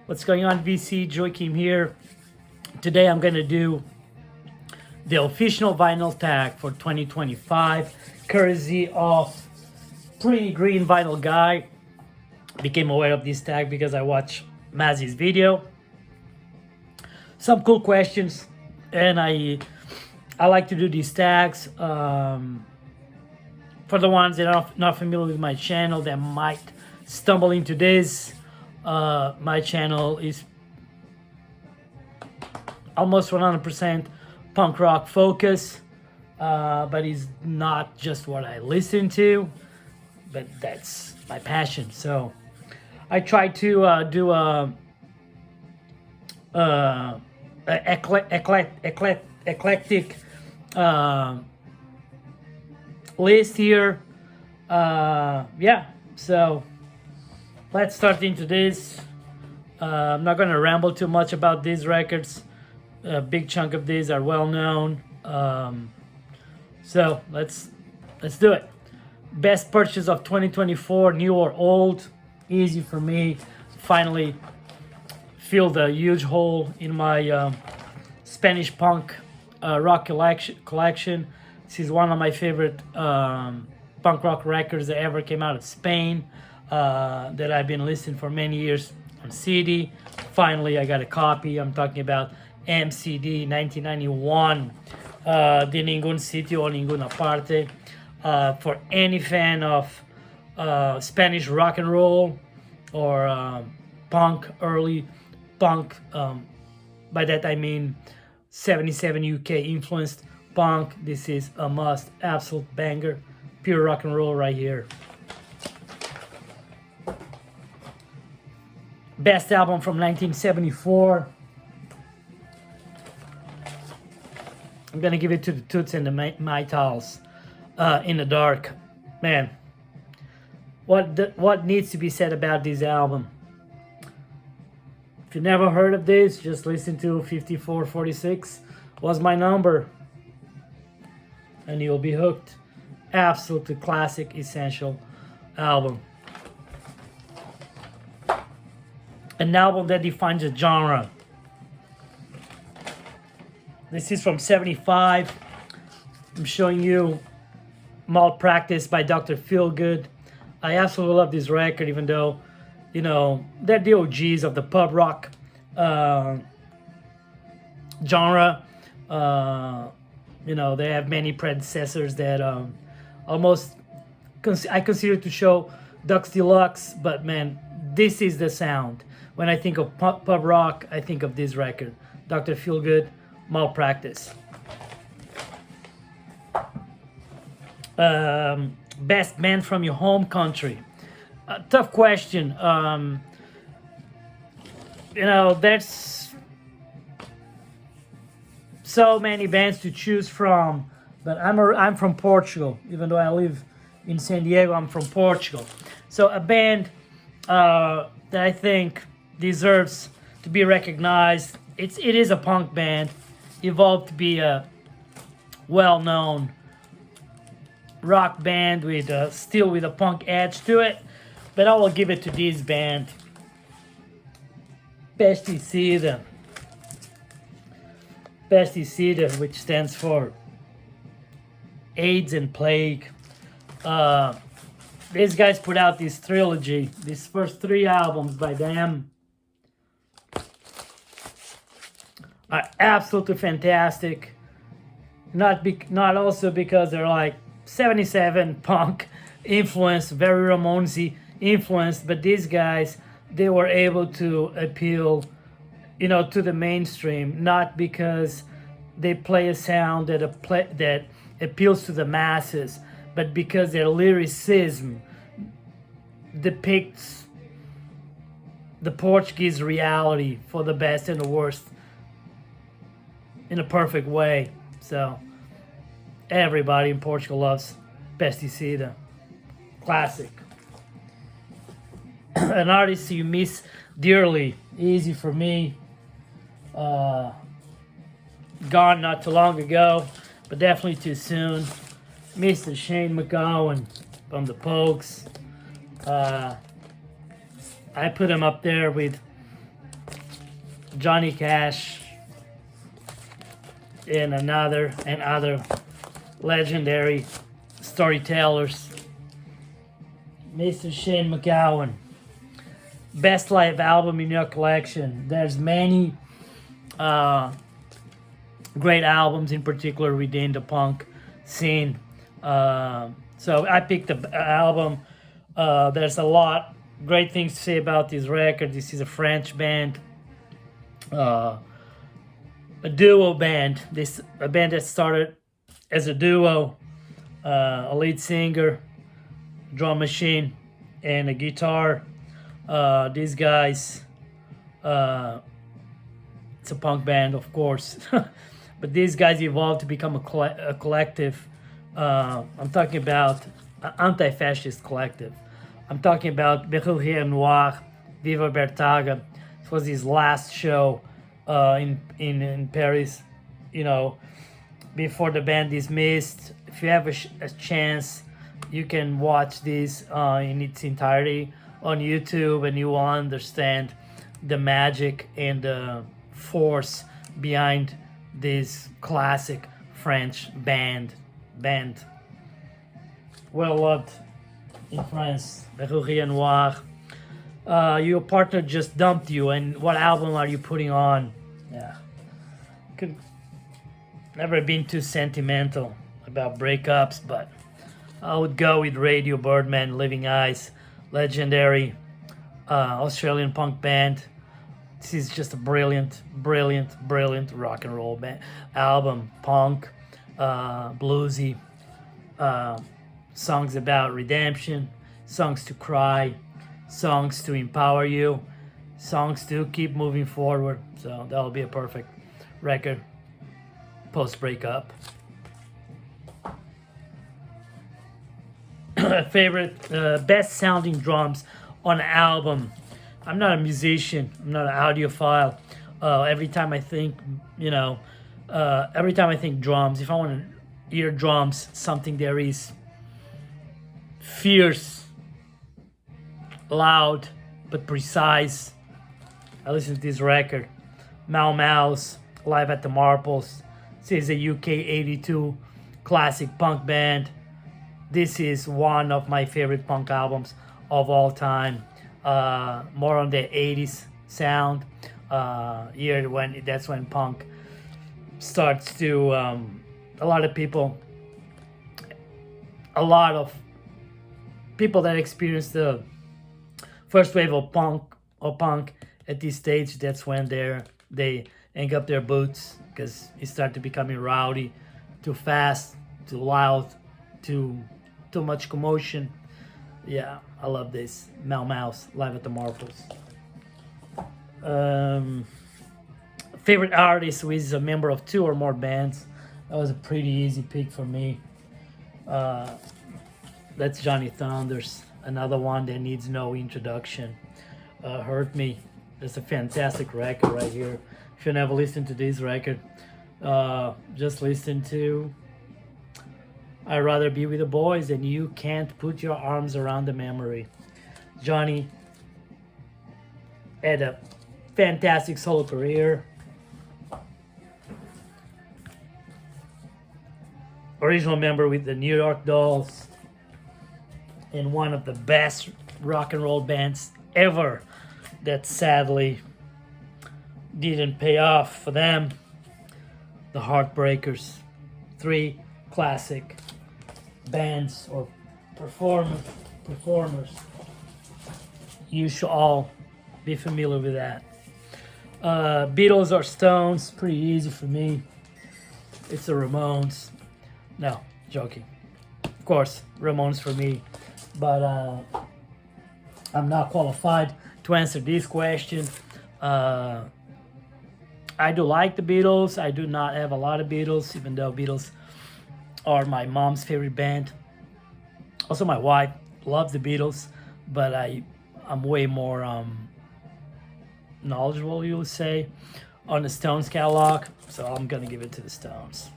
What's going on, VC? Joachim here. Today I'm going to do the official vinyl tag for 2025, courtesy of Pretty Green Vinyl Guy. Became aware of this tag because I watched Mazzy's video. Some cool questions, and I like to do these tags. For the ones that are not familiar with my channel that might stumble into this, my channel is almost 100% punk rock focus, but it's not just what I listen to, but that's my passion. So I try to do a eclectic list here. Yeah, so let's start into this. I'm not gonna ramble too much about these records. A big chunk of these are well known. So let's do it. Best purchase of 2024, new or old. Easy for me. Finally filled a huge hole in my Spanish punk rock collection. This is one of my favorite punk rock records that ever came out of Spain, that I've been listening for many years on CD. Finally, I got a copy. I'm talking about MCD 1991, De Ningún Sitio o Ninguna Parte. For any fan of Spanish rock and roll or punk, early punk, by that I mean 77 UK influenced punk, this is a must, absolute banger, pure rock and roll right here. Best album from 1974. I'm gonna give it to the Toots and the Maytals. In the Dark. Man, what needs to be said about this album? If you never heard of this, just listen to 5446 was my number and you'll be hooked. Absolutely classic, essential album. An album that defines a genre. This is from 75. I'm showing you Malpractice by Dr. Feelgood. I absolutely love this record, even though, you know, they're the OGs of the pub rock genre. You know, they have many predecessors that almost I consider to show Ducks Deluxe, but man, this is the sound. When I think of pub rock, I think of this record, Dr. Feelgood, Malpractice. Best band from your home country. Tough question. You know, there's so many bands to choose from, but I'm from Portugal. Even though I live in San Diego, I'm from Portugal. So a band that I think deserves to be recognized. It is a punk band, evolved to be a well-known rock band with still with a punk edge to it, but I will give it to this band, Pesticida, which stands for AIDS and Plague. These guys put out this trilogy, these first 3 albums by them are absolutely fantastic. Not also because they're like 77 punk influence, very Ramonesy influenced, but these guys, they were able to appeal, you know, to the mainstream, not because they play a sound that appeals to the masses, but because their lyricism depicts the Portuguese reality for the best and the worst in a perfect way. So everybody in Portugal loves Pesticida. Classic. An artist you miss dearly. Easy for me. Gone not too long ago, but definitely too soon. Mr. Shane MacGowan from the Pogues. I put him up there with Johnny Cash, and other legendary storytellers. Mr. Shane MacGowan. Best live album in your collection. There's many great albums, in particular within the punk scene. So I picked the album. There's a lot great things to say about this record. This is a French band, a duo band. A band that started as a duo, a lead singer, drum machine, and a guitar. These guys, it's a punk band, of course, but these guys evolved to become a collective. I'm talking about an anti-fascist collective. I'm talking about Berrurier Noir, Viva Bertaga. It was his last show in Paris, you know, before the band dismissed. If you have a chance, you can watch this in its entirety on YouTube, and you will understand the magic and the force behind this classic French band. Well loved in France, Berrurier Noir. Your partner just dumped you, and what album are you putting on? Yeah, could never been too sentimental about breakups, but I would go with Radio Birdman, Living Eyes, legendary Australian punk band. This is just a brilliant rock and roll band album. Punk, bluesy, songs about redemption, songs to cry, songs to empower you, songs to keep moving forward. So that'll be a perfect record post breakup. Favorite best sounding drums on an album. I'm not a musician, I'm not an audiophile. Every time I think drums, if I want to hear drums, something there is fierce, loud, but precise, I listen to this record. Mau Mau's Live at the Marples. This is a UK 82 classic punk band. This is one of my favorite punk albums of all time. More on the 80s sound. That's when punk starts to a lot of people that experience the first wave of punk at this stage, that's when they hang up their boots, because it started becoming rowdy, too fast, too loud, too much commotion. Yeah, I love this. Mau Mau's Live at the Marples. Favorite artist who is a member of 2 or more bands. That was a pretty easy pick for me. That's Johnny Thunders, another one that needs no introduction. Hurt Me. That's a fantastic record right here. If you never listened to this record, just listen to I'd Rather Be With the Boys, and you can't put your arms around the memory. Johnny had a fantastic solo career. Original member with the New York Dolls, and one of the best rock and roll bands ever that sadly didn't pay off for them. The Heartbreakers. 3 classic bands or performers. You should all be familiar with that. Beatles or Stones, pretty easy for me. It's the Ramones. No, joking. Of course, Ramones for me. But I'm not qualified to answer this question. I do like the Beatles. I do not have a lot of Beatles, even though Beatles are my mom's favorite band. Also, my wife loves the Beatles, but I'm way more knowledgeable, you would say, on the Stones catalog. So I'm gonna give it to the Stones.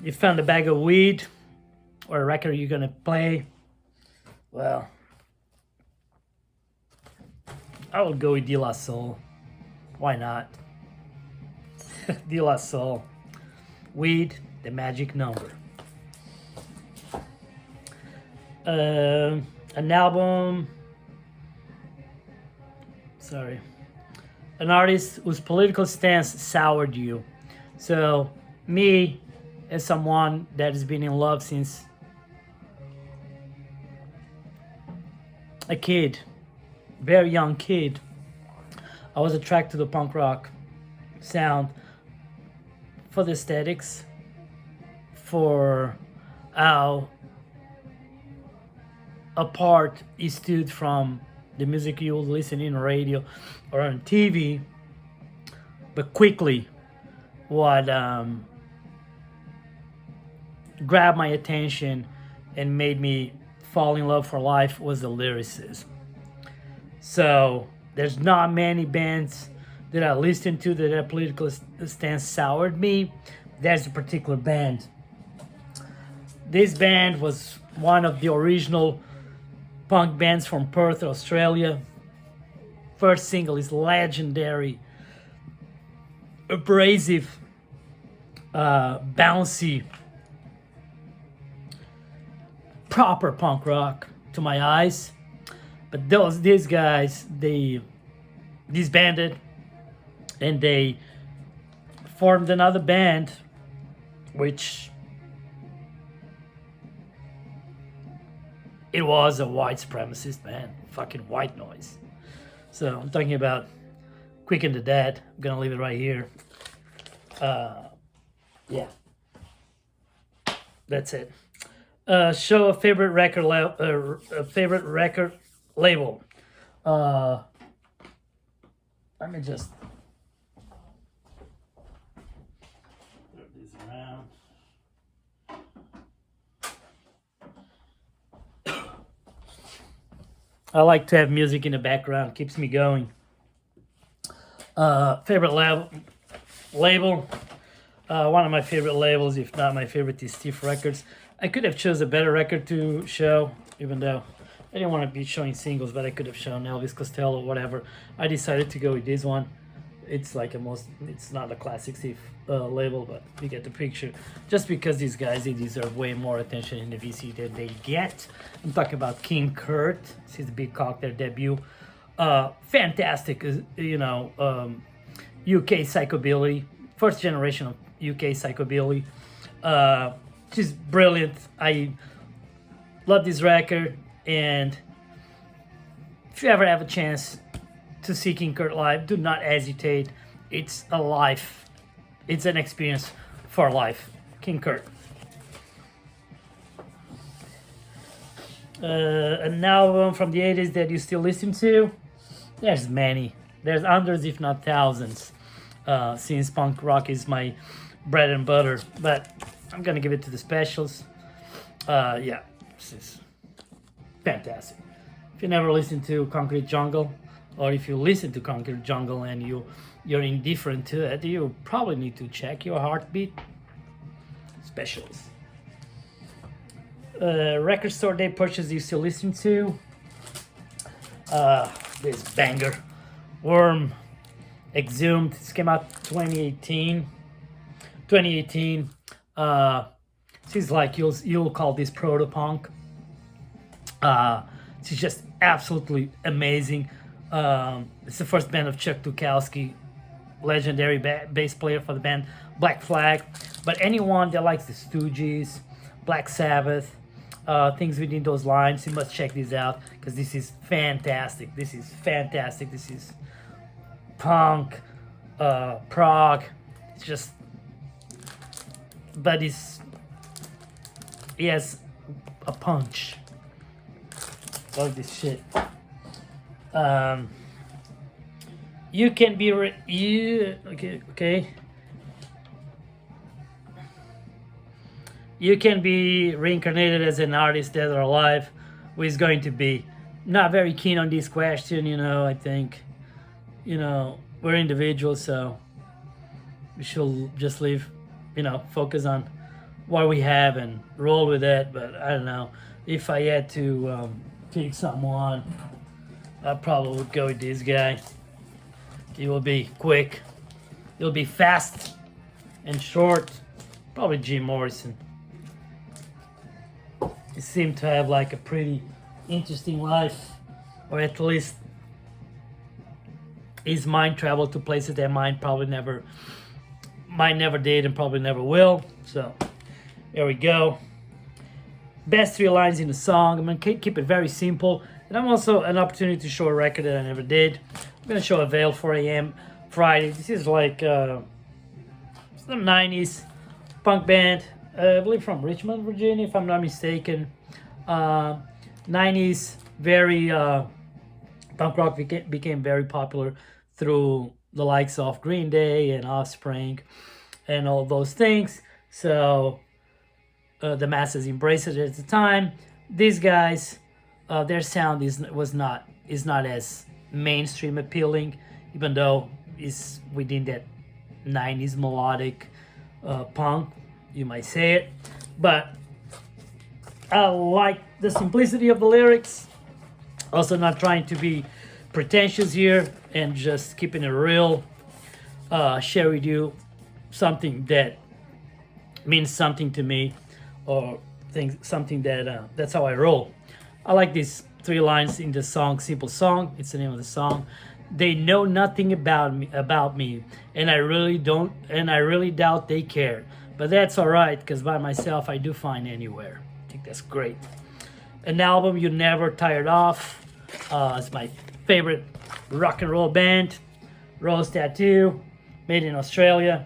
You found a bag of weed or a record you're gonna play. Well, I will go with De La Soul. Why not? De La Soul. Weed, the magic number. An album. Sorry. An artist whose political stance soured you. So, me, as someone that has been in love since a kid, very young kid, I was attracted to the punk rock sound for the aesthetics, for how apart it stood from the music you would listen in radio or on TV, but quickly what grabbed my attention and made me fall in love for life was the lyricism. So there's not many bands that I listened to that their political stance soured me. There's a particular band. This band was one of the original punk bands from Perth, Australia. First single is legendary, abrasive, bouncy, proper punk rock to my eyes. But these guys, they disbanded and they formed another band, which it was a white supremacist band, fucking white noise. So I'm talking about Quick and the Dead. I'm gonna leave it right here. Yeah, that's it. Show a favorite record label. Let me just put these around. I like to have music in the background, keeps me going. Favorite label. One of my favorite labels, if not my favorite, is Stiff Records. I could have chose a better record to show, even though I didn't want to be showing singles, but I could have shown Elvis Costello or whatever. I decided to go with this one. It's like it's not a classic Stiff label, but you get the picture. Just because these guys, they deserve way more attention in the VC than they get. I'm talking about King Kurt. This is the Big Cock, their debut. Fantastic, UK psychobilly. First generation of UK psychobilly. She's brilliant. I love this record, and if you ever have a chance to see King Kurt live, do not hesitate. It's a life. It's an experience for life. King Kurt. An album from the 80s that you still listen to? There's many. There's hundreds, if not thousands, since punk rock is my bread and butter. But I'm gonna give it to the specials. Yeah, this is fantastic. If you never listened to Concrete Jungle, or if you listen to Concrete Jungle and you're indifferent to it, you probably need to check your heartbeat. Specials. Record store day purchase you still listen to? This banger, Worm, Exhumed. This came out 2018. She's like, you'll call this proto-punk. She's just absolutely amazing. It's the first band of Chuck Dukowski, legendary bass player for the band Black Flag. But anyone that likes the Stooges, Black Sabbath, things within those lines, you must check this out, because this is fantastic. This is punk, prog. It's just, but he has a punch. Love this shit. You can be okay. You can be reincarnated as an artist dead or alive. Who is going to be? Not very keen on this question, I think, we're individuals, so we should just focus on what we have and roll with it. But I don't know, if I had to pick someone, I probably would go with this guy. It will be quick. It'll be fast and short. Probably Jim Morrison. He seemed to have like a pretty interesting life, or at least his mind traveled to places that mine never did and probably never will. So there we go. Best 3 lines in the song. I'm gonna keep it very simple, and I'm also an opportunity to show a record that I never did. I'm gonna show a Veil 4 a.m. Friday. This is like some 90s punk band, I believe from Richmond, Virginia, if I'm not mistaken. 90s, very punk rock became very popular through the likes of Green Day and Offspring and all those things. So the masses embraced it at the time. These guys, their sound is not as mainstream appealing, even though it's within that 90s melodic punk, you might say it. But I like the simplicity of the lyrics. Also not trying to be pretentious here and just keeping it real. Share with you something that means something to me, or something that that's how I roll. I like these 3 lines in the song Simple Song. It's the name of the song. They know nothing about me, and I really doubt they care. But that's all right, because by myself I do find anywhere. I think that's great. An album you never tired of. It's my favorite rock and roll band, Rose Tattoo, made in Australia.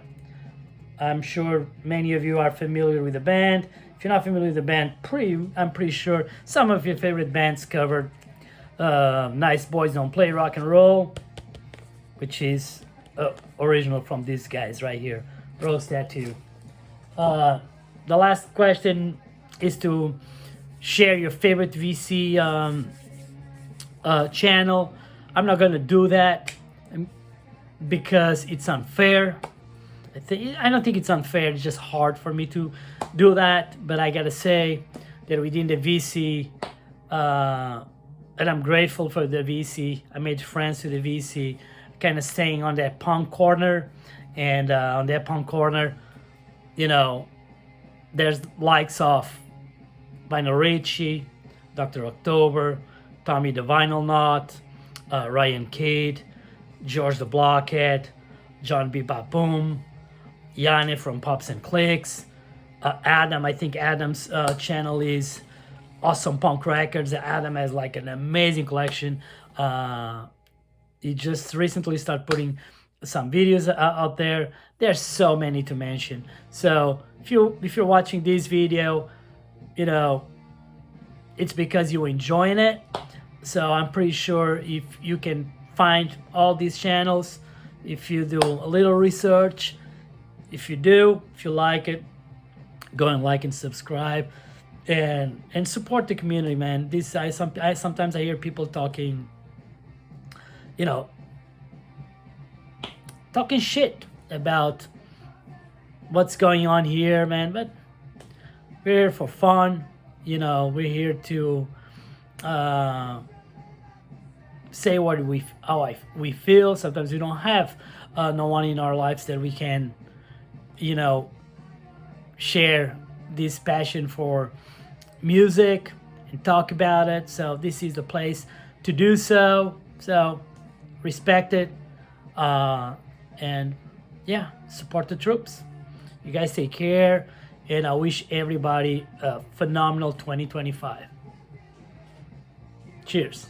I'm sure many of you are familiar with the band. If you're not familiar with the band, I'm pretty sure some of your favorite bands covered. Nice Boys Don't Play Rock and Roll, which is original from these guys right here, Rose Tattoo. The last question is to share your favorite VC channel. I'm not gonna do that because it's unfair. I don't think it's unfair. It's just hard for me to do that. But I gotta say that within the VC, and I'm grateful for the VC. I made friends with the VC, kind of staying on that punk corner, and on that punk corner, you know, there's likes of Vinyl Richie, Dr. October, Tommy the Vinyl Knot, Ryan Cade, George the Blockhead, John Bebop Boom, Yanni from Pops and Clicks, Adam. I think Adam's channel is Awesome Punk Records. Adam has like an amazing collection. He just recently started putting some videos out there. There's so many to mention. So if you're watching this video, you know, it's because you're enjoying it. So I'm pretty sure if you can find all these channels, if you do a little research, if you like it, go and like and subscribe, and support the community, man. Sometimes I hear people talking, you know, talking shit about what's going on here, man. But we're here for fun, you know. We're here to say what we feel. Sometimes we don't have no one in our lives that we can, you know, share this passion for music and talk about it. So this is the place to do so. So respect it, and yeah, support the troops. You guys take care, and I wish everybody a phenomenal 2025. Cheers.